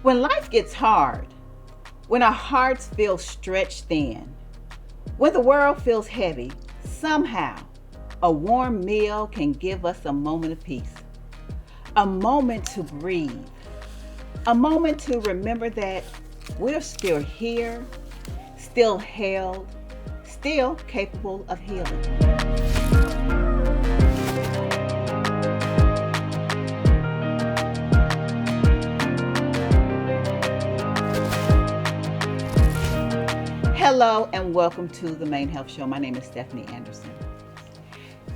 When life gets hard, when our hearts feel stretched thin, when the world feels heavy, somehow a warm meal can give us a moment of peace, a moment to breathe, a moment to remember that we're still here, still held, still capable of healing. Hello and welcome to the Main Health Show. My name is Stephanie Anderson.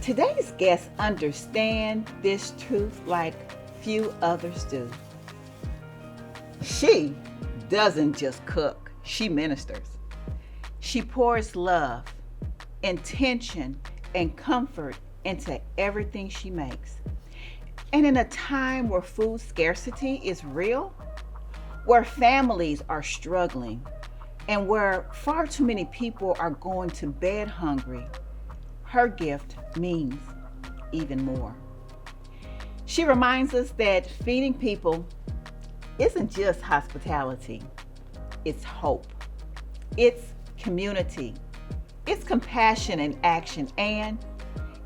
Today's guests understand this truth like few others do. She doesn't just cook, she ministers. She pours love, intention, and comfort into everything she makes. And in a time where food scarcity is real, where families are struggling, and where far too many people are going to bed hungry, her gift means even more. She reminds us that feeding people isn't just hospitality, it's hope, it's community, it's compassion in action, and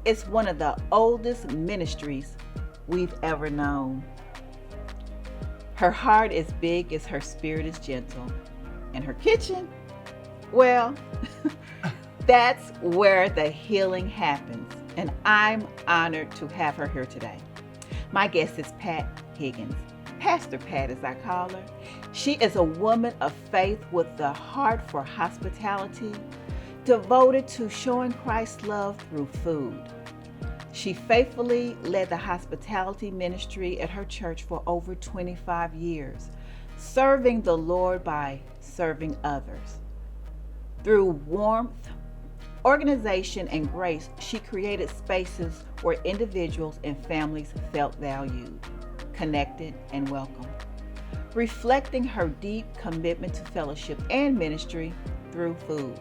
it's one of the oldest ministries we've ever known. Her heart is big as her spirit is gentle. In her kitchen, well, that's where the healing happens. And I'm honored to have her here today. My guest is Pat Higgins, Pastor Pat as I call her. She is a woman of faith with the heart for hospitality, devoted to showing Christ's love through food. She faithfully led the hospitality ministry at her church for over 25 years, serving the Lord by serving others. Through warmth, organization, and grace, she created spaces where individuals and families felt valued, connected, and welcome, reflecting her deep commitment to fellowship and ministry through food.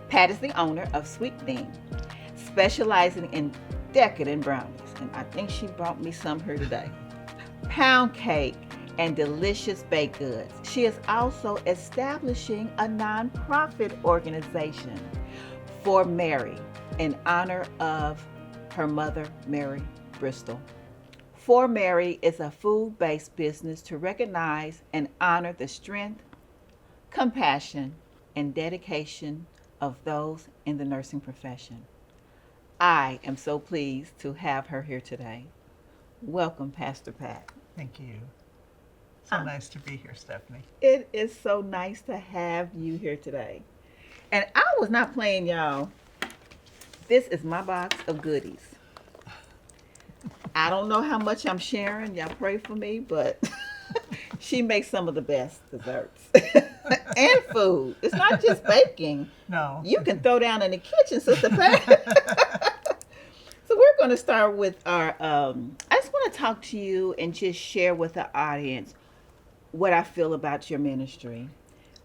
Pat is the owner of Sweet Thing, specializing in decadent brownies, and I think she brought me some here today, pound cake, and delicious baked goods. She is also establishing a nonprofit organization for Mary in honor of her mother, Mary Bristol. For Mary is a food-based business to recognize and honor the strength, compassion, and dedication of those in the nursing profession. I am so pleased to have her here today. Welcome, Pastor Pat. Thank you. So nice to be here, Stephanie. It is so nice to have you here today. And I was not playing, y'all. This is my box of goodies. I don't know how much I'm sharing. Y'all pray for me, but she makes some of the best desserts and food. It's not just baking. No. You can throw down in the kitchen, Sister Pat. So we're going to start with our, I just want to talk to you and just share with the audience what I feel about your ministry.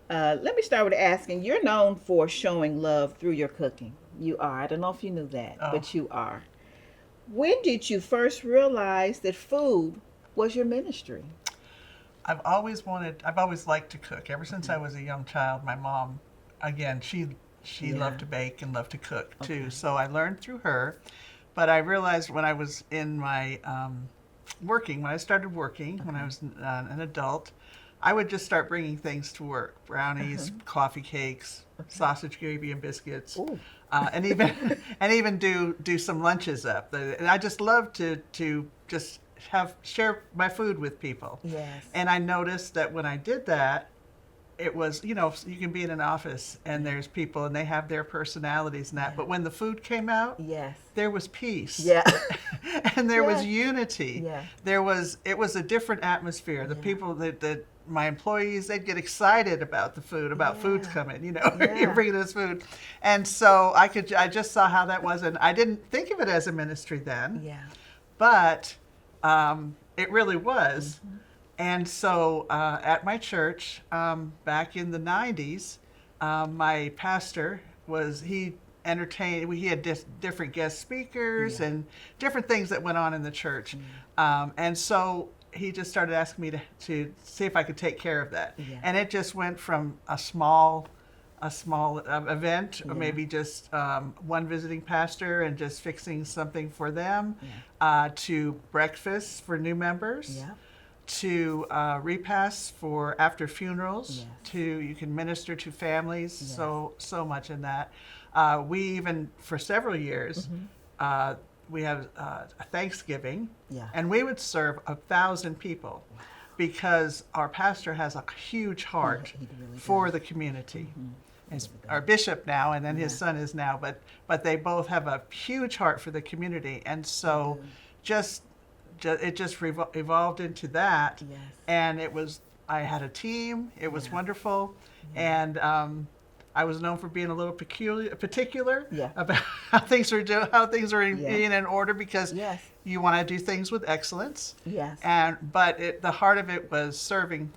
Let me start with asking, you're known for showing love through your cooking. You are. I don't know if you knew that, but you are. When did you first realize that food was your ministry? I've always liked to cook. Ever since I was a young child, my mom, again, she loved to bake and loved to cook too. So I learned through her. But I realized when I was in my when I started working, when I was an adult, I would just start bringing things to work: brownies, coffee cakes, sausage gravy and biscuits, and even do some lunches up. And I just love to just share my food with people. Yes. And I noticed that when I did that, it was, you can be in an office and there's people and they have their personalities and that, but when the food came out, Yes. there was peace. Yeah. And there was unity. Yeah. It was a different atmosphere. The people that my employees, they'd get excited about the food, about food's coming, you're bringing us food. And so I just saw how that was, and I didn't think of it as a ministry then. Yeah. But it really was. And so at my church, back in the 90s, my pastor he entertained, he had different guest speakers and different things that went on in the church. And so he just started asking me to see if I could take care of that. Yeah. And it just went from a small event, or Yeah. maybe just one visiting pastor and just fixing something for them, to breakfast for new members, Yeah. to repasts for after funerals, Yes. to you can minister to families. Yes. So much in that. We even for several years. We have a Thanksgiving, Yeah. and we would serve 1,000 people because our pastor has a huge heart He really for does. the community. He's really does. our bishop now, and then his Yeah. son is now, but they both have a huge heart for the community, and so just it just evolved into that, Yes. and I had a team. It was Yeah. wonderful, and I was known for being a little particular Yeah. about how things are Yeah. in order, because Yes. you want to do things with excellence. Yes. But the heart of it was serving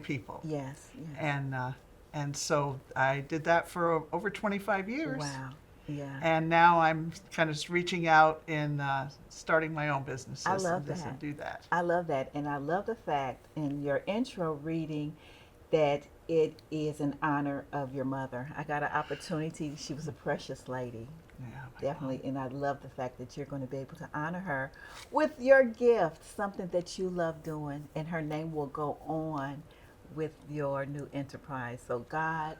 people. Yes. Yes. And so I did that for over 25 years. Wow. Yeah. And now I'm kind of reaching out and starting my own businesses. I love and that. do that. I love that. And I love the fact in your intro reading that it is in honor of your mother. I got an opportunity. She was a precious lady. Yeah, Definitely. And I love the fact that you're going to be able to honor her with your gift, something that you love doing. And her name will go on with your new enterprise. So God,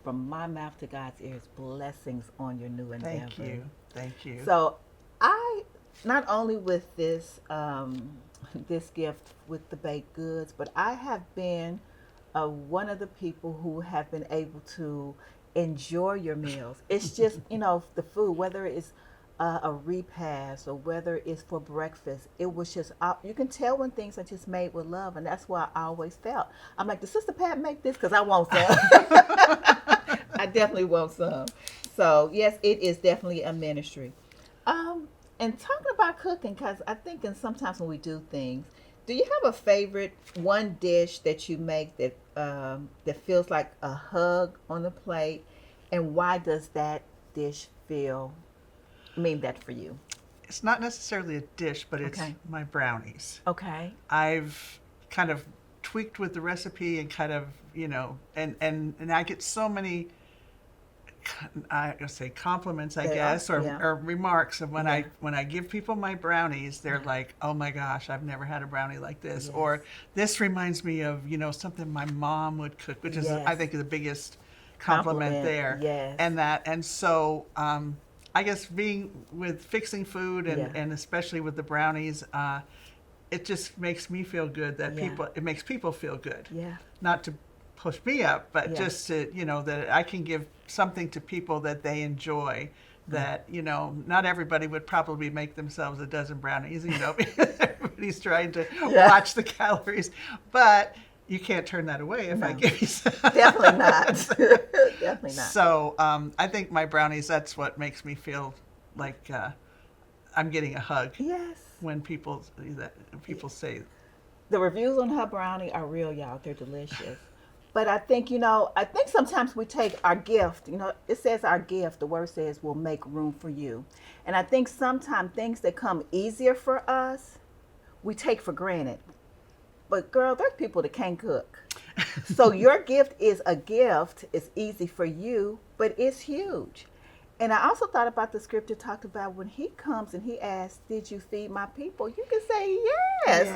from my mouth to God's ears, blessings on your new endeavor. Thank you. So I, not only with this this gift with the baked goods, but I have been one of the people who have been able to enjoy your meals. It's just, the food, whether it's a repast or whether it's for breakfast, it was just, you can tell when things are just made with love, and that's why I always felt. I'm like, does Sister Pat make this? Because I want some. I definitely want some. So, yes, it is definitely a ministry. And talking about cooking, because I think sometimes when we do things, do you have a favorite one dish that you make that that feels like a hug on the plate, and why does that dish mean that for you? It's not necessarily a dish, but it's Okay. my brownies. Okay. I've kind of tweaked with the recipe and kind of, and I get so many, I say compliments, I They guess, are, or, yeah. or remarks of when Yeah. when I give people my brownies, they're Yeah. like, oh my gosh, I've never had a brownie like this. Yes. Or this reminds me of, something my mom would cook, which is, I Yes. think, the biggest compliment there. Yes. And so, I guess being with fixing food Yeah. and especially with the brownies, it just makes me feel good that Yeah. it makes people feel good. Yeah. Not to push me up, but Yeah. just to, that I can give something to people that they enjoy, that, not everybody would probably make themselves a dozen brownies, because everybody's trying to Yeah. watch the calories. But you can't turn that away if I No. give you some. Definitely not. Definitely not. So I think my brownies, that's what makes me feel like I'm getting a hug Yes. when people say, The reviews on her brownie are real, y'all. They're delicious. But I think, I think sometimes we take our gift, it says our gift, the word says will make room for you. And I think sometimes things that come easier for us, we take for granted. But girl, there's people that can't cook. So your gift is a gift. It's easy for you, but it's huge. And I also thought about the scripture talked about when he comes and he asks, did you feed my people? You can say yes.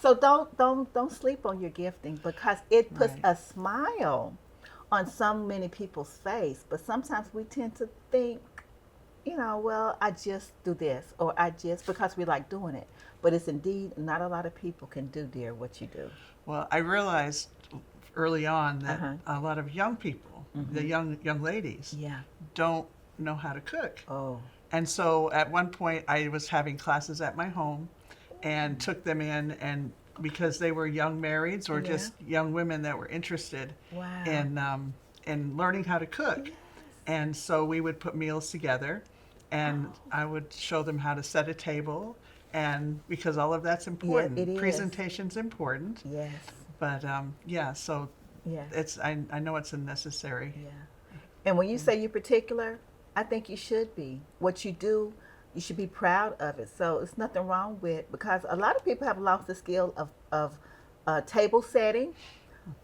So don't sleep on your gifting, because it puts Right. a smile on so many people's face. But sometimes we tend to think, well, I just do this, or because we like doing it. But it's indeed not a lot of people can do, dear, what you do. well, I realized early on that Uh-huh. a lot of young people, the young ladies, Yeah. don't know how to cook. Oh. And so at one point I was having classes at my home and took them in, and because they were young marrieds or Yeah. just young women that were interested Wow. in learning how to cook. And so we would put meals together, and I would show them how to set a table, and because all of that's important. it is. Presentation's important. Yes. But so Yes. I know it's a necessary. Yeah. And when you say you're particular, I think you should be. What you do, You should be proud of it. So it's nothing wrong with, because a lot of people have lost the skill of table setting.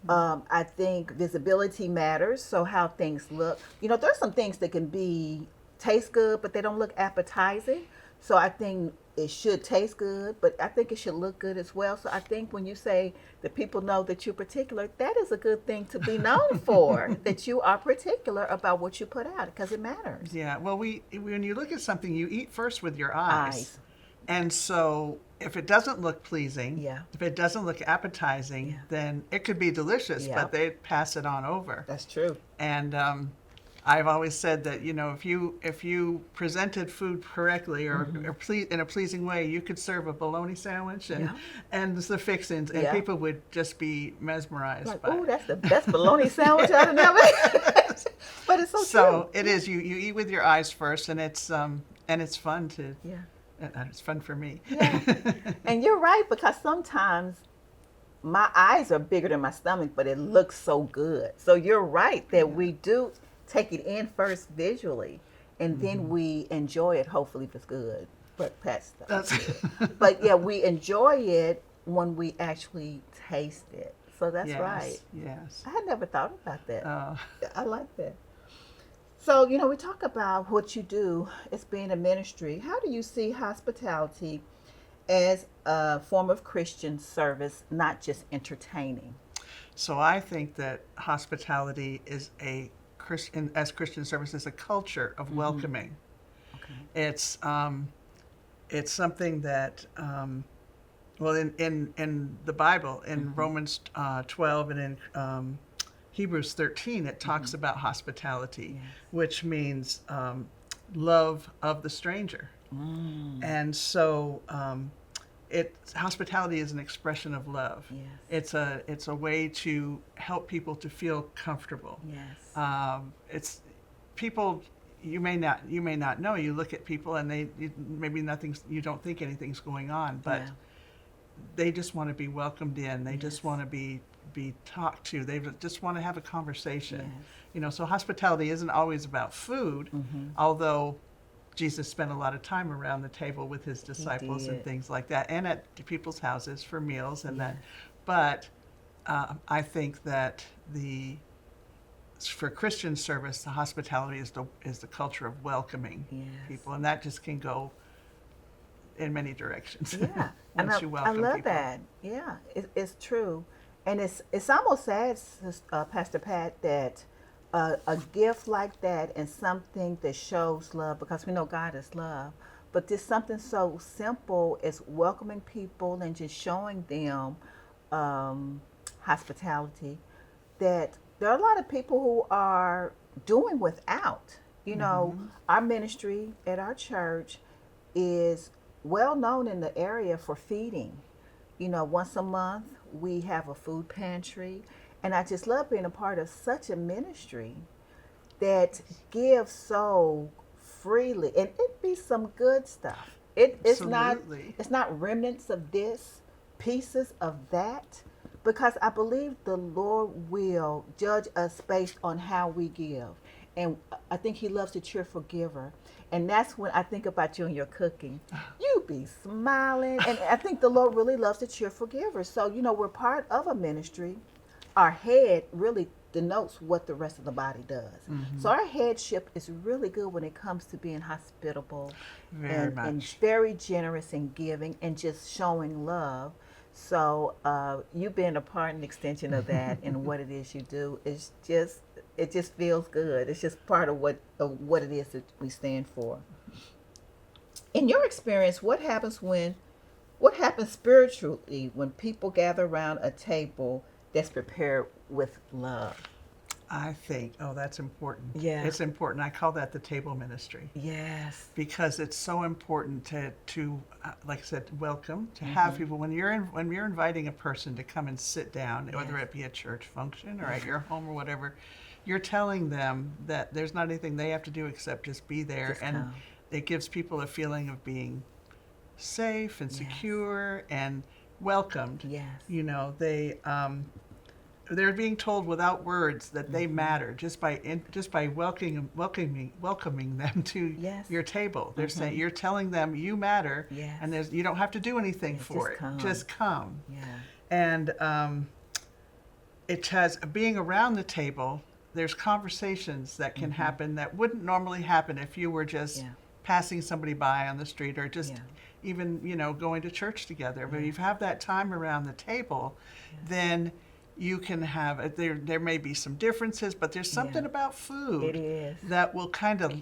I think visibility matters. So how things look. There's some things that can be taste good, but they don't look appetizing. So I think it should taste good, but I think it should look good as well. So I think when you say that people know that you're particular, that is a good thing to be known for. That you are particular about what you put out, because it matters. Yeah. Well, when you look at something, you eat first with your eyes. Eyes. And so if it doesn't look pleasing, Yeah. if it doesn't look appetizing, Yeah. then it could be delicious, Yeah. but they pass it on over. That's true. And I've always said that, if you presented food correctly or in a pleasing way, you could serve a bologna sandwich and the fixings, and Yeah. people would just be mesmerized Like, by oh, it. that's the best bologna sandwich I've ever. But it's so So true. it is. You eat with your eyes first, and it's fun to. Yeah. It's fun for me. Yeah. And you're right, because sometimes my eyes are bigger than my stomach, but it looks so good. So you're right that we do take it in first visually, and then we enjoy it, hopefully if it's good. But Pat's stuff. That's But yeah, we enjoy it when we actually taste it. So that's yes, right. Yes. I had never thought about that. Uh, I like that. So, we talk about what you do as being a ministry. How do you see hospitality as a form of Christian service, not just entertaining? so I think that hospitality is as Christian service is a culture of welcoming. Okay. It's something that well in the Bible in Romans 12 and in Hebrews 13 it talks about hospitality, Yes. which means love of the stranger. And so hospitality is an expression of love. Yes. It's a way to help people to feel comfortable. Yes. It's people you may not know. You look at people and maybe you don't think anything's going on, but Yeah. they just want to be welcomed in. They just Yes. want to be talked to. They just want to have a conversation. Yes. So hospitality isn't always about food, although Jesus spent a lot of time around the table with his disciples and did. things like that, and at people's houses for meals and that. Yes. But I think that for Christian service, the hospitality is the culture of welcoming Yes. people, and that just can go in many directions. Yeah. Once And you I welcome love people. that. Yeah, it's true. And it's almost sad, Pastor Pat, that a gift like that and something that shows love, because we know God is love, but just something so simple as welcoming people and just showing them hospitality, that there are a lot of people who are doing without. Our ministry at our church is well known in the area for feeding. Once a month we have a food pantry, and I just love being a part of such a ministry that gives so freely, and it be some good stuff. It's Absolutely. not remnants of this, pieces of that, because I believe the Lord will judge us based on how we give. And I think he loves a cheerful giver. And that's when I think about you and your cooking. You be smiling. And I think the Lord really loves a cheerful giver. So, we're part of a ministry. Our head really denotes what the rest of the body does. So our headship is really good when it comes to being hospitable Very and much. very generous in giving and just showing love. So you being a part and extension of that and what it is you do is it just feels good. It's just part of what it is that we stand for. In your experience, what happens spiritually when people gather around a table that's prepared with love? I think, that's important. Yeah. It's important. I call that the table ministry, Yes. because it's so important to like I said, welcome, to have people when you're inviting a person to come and sit down, whether Yes. it be a church function or at your home or whatever, you're telling them that there's not anything they have to do except just be there, Just and come. it gives people a feeling of being safe and Yes. secure and welcomed. Yes. They they're being told without words that they matter just by welcoming them to Yes. your table. They're saying, you're telling them you matter, Yes. and you don't have to do anything Yeah, for just it. come. Just come. Yeah. And it has, being around the table, there's conversations that can happen that wouldn't normally happen if you were just Yeah. passing somebody by on the street, or just Yeah. even, going to church together. But Yeah. if you have that time around the table, then you can have, there may be some differences, but there's something Yeah. about food It is. that will kind of,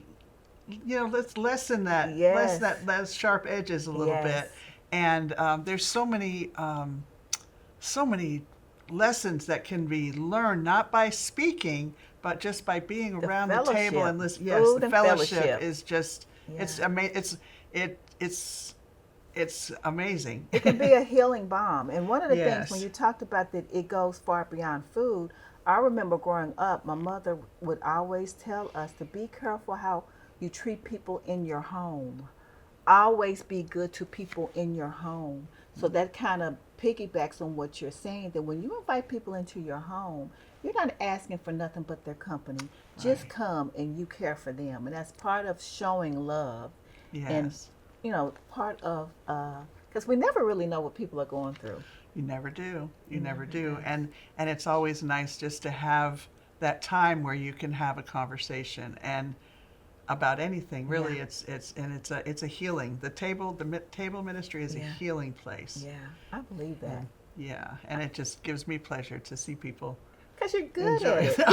let's lessen that, Yes. those sharp edges a little Yes. bit. And there's so many lessons that can be learned, not by speaking, but just by being around the table and listening. Yes, Food the and fellowship is just, Yeah. it's amazing. It can be a healing balm. And one of the things, Yes. when you talked about that it goes far beyond food, I remember growing up, my mother would always tell us to be careful how you treat people in your home. Always be good to people in your home. So that kind of piggybacks on what you're saying, that when you invite people into your home, you're not asking for nothing but their company. Just Right. come and you care for them. And that's part of showing love. Yes. Part of, because we never really know what people are going through. You never do. You never do. And it's always nice just to have that time where you can have a conversation and about anything. Really, Yeah. it's a healing. The table ministry is a Yeah. healing place. Yeah, I believe that. Yeah, and it just gives me pleasure to see people Because you're good enjoy at it. it.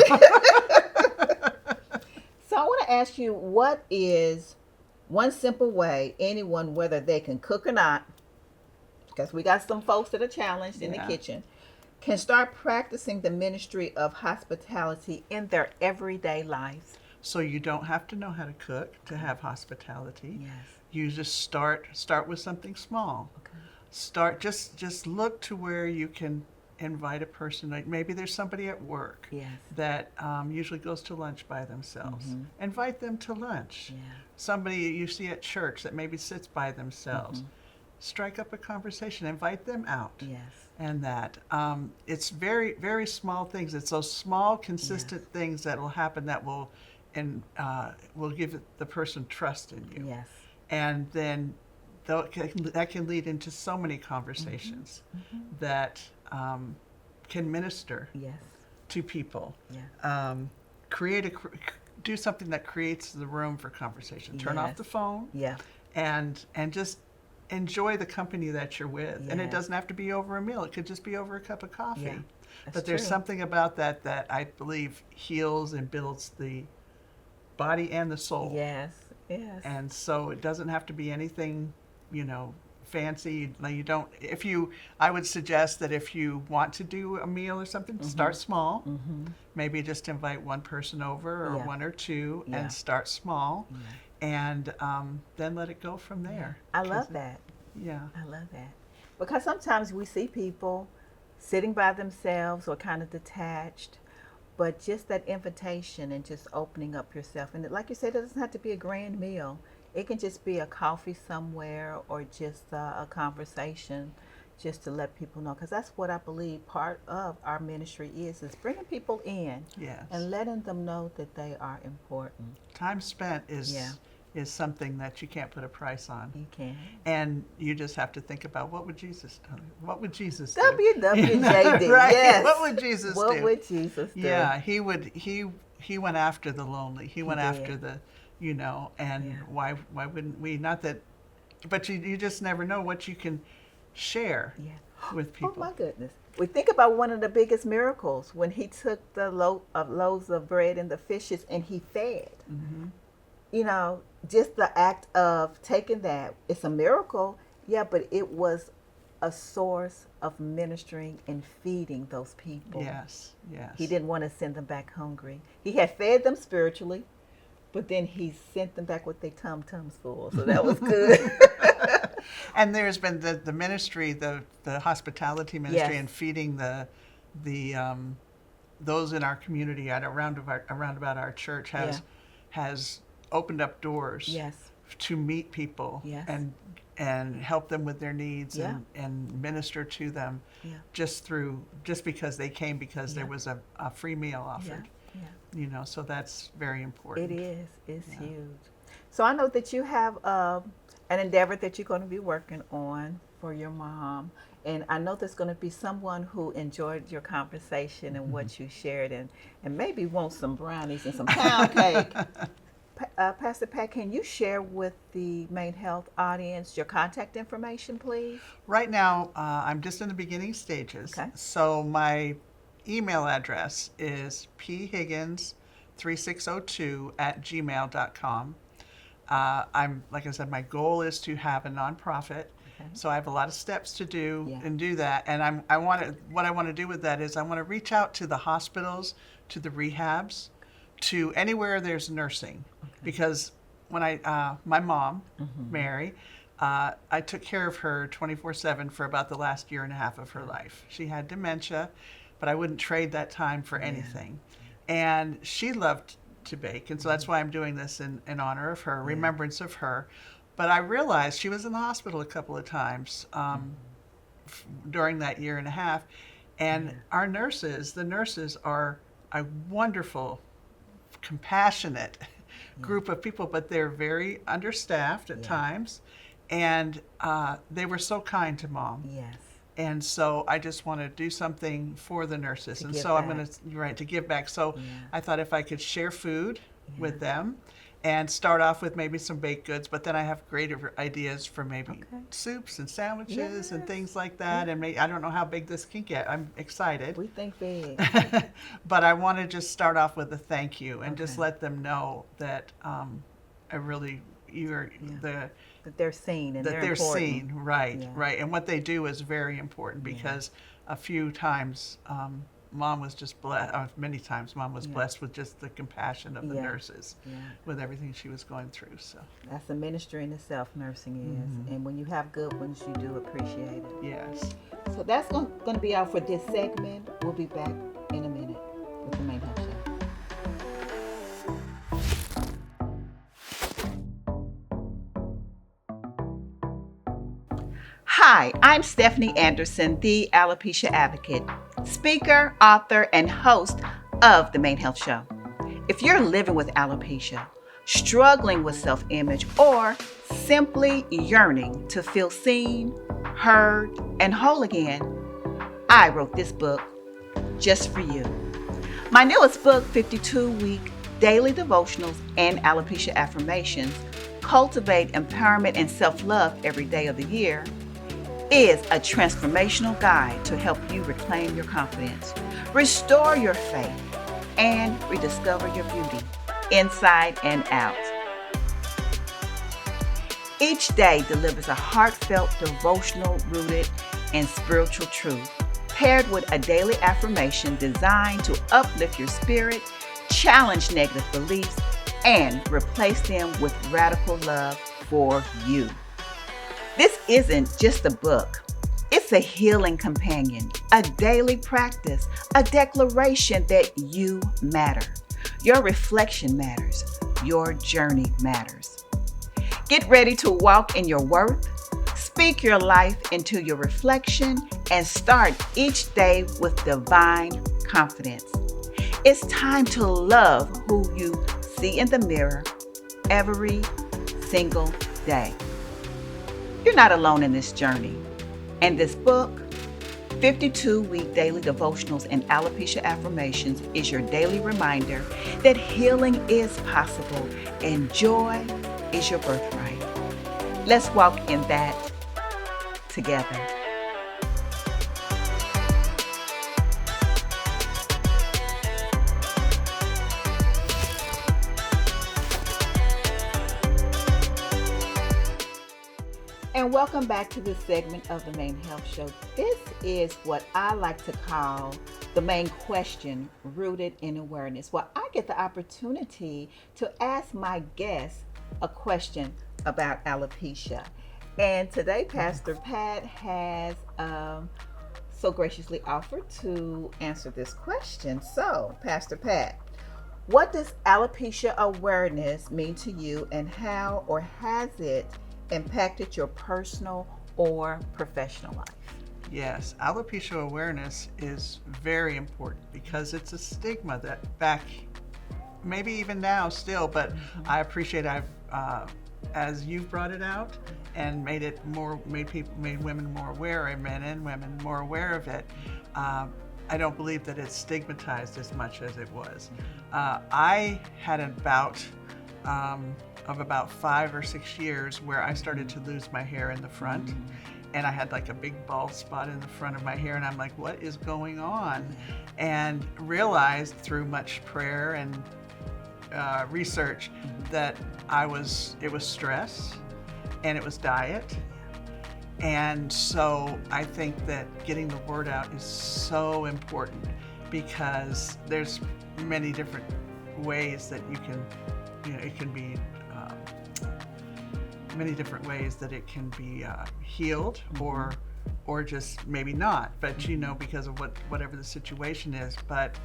So I want to ask you, what is one simple way anyone, whether they can cook or not, because we got some folks that are challenged in the Yeah. kitchen, can start practicing the ministry of hospitality in their everyday lives? So you don't have to know how to cook to have hospitality. Yes. You just start with something small. Okay. Start just look to where you can invite a person. Like maybe there's somebody at work Yes. that usually goes to lunch by themselves. Mhm. Invite them to lunch. Yeah. Somebody you see at church that maybe sits by themselves. Strike up a conversation. Invite them out. Yes. And that it's very, very small things. It's those small, consistent things that will happen that will give the person trust in you. Yes. And then that can lead into so many conversations that can minister Yes. to people. Yeah. Do something that creates the room for conversation. Turn off Yes. the phone Yeah. and just enjoy the company that you're with. And it Yes. doesn't have to be over a meal. It could just be over a cup of coffee. Yeah. That's But there's true. something about that I believe heals and builds the body and the soul. Yes. Yes. And so it doesn't have to be anything, fancy. I would suggest that if you want to do a meal or something, start small. Mm-hmm. Maybe just invite one person over or Yeah. one or two Yeah. and start small. Yeah. And then let it go from there. I love that. Yeah. I love that. Because sometimes we see people sitting by themselves or kind of detached, but just that invitation and just opening up yourself. And like you said, it doesn't have to be a grand meal. It can just be a coffee somewhere or just a conversation, just to let people know. Because that's what I believe part of our ministry is bringing people in Yes. and letting them know that they are important. Time spent is Yeah. something that you can't put a price on. You can. And you just have to think about what would Jesus do? What would Jesus do? WWJD. Right? Yes. What would Jesus do? What would Jesus do? Yeah, he went after the lonely. He went did. after the, and Yeah. why wouldn't we? Not that, but you just never know what you can share Yeah. with people. Oh my goodness. We think about one of the biggest miracles when he took the loaves of bread and the fishes and he fed. Mhm. Just the act of taking that, it's a miracle, yeah, but it was a source of ministering and feeding those people. Yes, yes. He didn't want to send them back hungry. He had fed them spiritually, but then he sent them back with their tums full. So that was good. And there's been the ministry, the hospitality ministry, Yes. and feeding the those in our community around about our church has opened up doors Yes. to meet people Yes. and and help them with their needs Yeah. and minister to them Yeah. just because they came because there was a free meal offered. Yeah. So that's very important. It is. It's Yeah. huge. So I know that you have an endeavor that you're going to be working on for your mom. And I know there's going to be someone who enjoyed your conversation and what you shared and maybe wants some brownies and some pound cake. Pastor Pat, can you share with the Main Health audience your contact information, please? Right now, I'm just in the beginning stages. Okay. So my email address is phiggins3602@gmail.com. Like I said, my goal is to have a nonprofit. Okay. So I have a lot of steps to do Yeah. and do that. And what I want to do with that is I want to reach out to the hospitals, to the rehabs, to anywhere there's nursing. Because when my mom, Mary, I took care of her 24/7 for about the last year and a half of her life. She had dementia, but I wouldn't trade that time for anything. And she loved to bake, and so that's why I'm doing this in honor of her, remembrance of her. But I realized she was in the hospital a couple of times during that year and a half, and the nurses are a wonderful, compassionate group of people, but they're very understaffed at times, and they were so kind to Mom. Yes. And so I just want to do something for the nurses. To And give so I'm back. going to give back. So Yeah. I thought if I could share food with them and start off with maybe some baked goods, but then I have greater ideas for maybe Okay. soups and sandwiches and Yes. things like that. And I don't know how big this can get. I'm excited. We think big. But I want to just start off with a thank you and just Okay. let them know that you're the That they're seen and that they're important. seen, right, Yeah. right, and what they do is very important because a few times Mom was just blessed. Many times Mom was blessed with just the compassion of the Yeah. nurses Yeah. with everything she was going through. So That's a ministry in itself, nursing is. And when you have good ones, you do appreciate it. yes. So that's going to be all for this segment. We'll be back in a minute with the Main Health Show. Hi, I'm Stephanie Anderson, the Alopecia Advocate, speaker, author, and host of the Main Health Show. If you're living with alopecia, struggling with self-image, or simply yearning to feel seen, heard, and whole again, I wrote this book just for you. My newest book, 52-Week Daily Devotionals and Alopecia Affirmations, Cultivate Empowerment and Self-Love Every Day of the Year, is a transformational guide to help you reclaim your confidence, restore your faith, and rediscover your beauty inside and out. Each day delivers a heartfelt devotional rooted in spiritual truth, paired with a daily affirmation designed to uplift your spirit, challenge negative beliefs, and replace them with radical love for you. This isn't just a book. It's a healing companion, a daily practice, a declaration that you matter. Your reflection matters. Your journey matters. Get ready to walk in your worth, speak your life into your reflection, and start each day with divine confidence. It's time to love who you see in the mirror every single day. You're not alone in this journey. And this book, 52-Week Daily Devotionals and Alopecia Affirmations, is your daily reminder that healing is possible and joy is your birthright. Let's walk in that together. And welcome back to this segment of the Main Health Show. This is what I like to call the main question rooted in awareness. Well, I get the opportunity to ask my guests a question about alopecia. And today, Pastor Pat has so graciously offered to answer this question. So, Pastor Pat, what does alopecia awareness mean to you, and how or has it impacted your personal or professional life? Yes, alopecia awareness is very important because it's a stigma that back, maybe even now still, but I appreciate as you've brought it out and made women more aware, and men and women more aware of it. I don't believe that it's stigmatized as much as it was. I had a bout of about 5 or 6 years where I started to lose my hair in the front. And I had like a big bald spot in the front of my hair, and I'm like, what is going on? And realized through much prayer and research that it was stress and it was diet. And so I think that getting the word out is so important because there's many different ways that you can, it can be many different ways that it can be healed or just maybe not, but because of whatever the situation is. But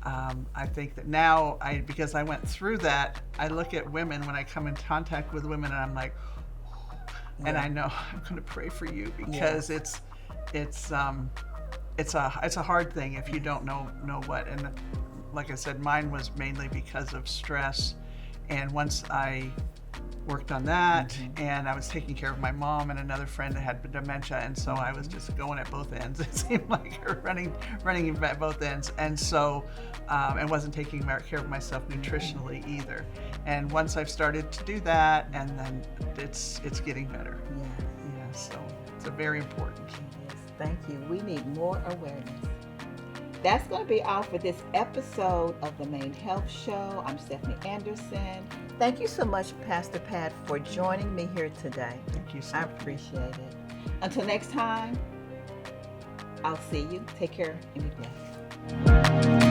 I think that now because I went through that, I look at women when I come in contact with women and I'm like, and I know I'm going to pray for you because it's a hard thing if you don't know what. And like I said, mine was mainly because of stress. And once I worked on that, and I was taking care of my mom and another friend that had dementia, and so I was just going at both ends. It seemed like running at both ends, and so and wasn't taking care of myself nutritionally either. And once I've started to do that, and then it's getting better. Yeah, so it's very important. Yes, thank you. We need more awareness. That's going to be all for this episode of the Main Health Show. I'm Stephanie Anderson. Thank you so much, Pastor Pat, for joining me here today. Thank you, I Stephanie. appreciate it. Until next time, I'll see you. Take care and be blessed.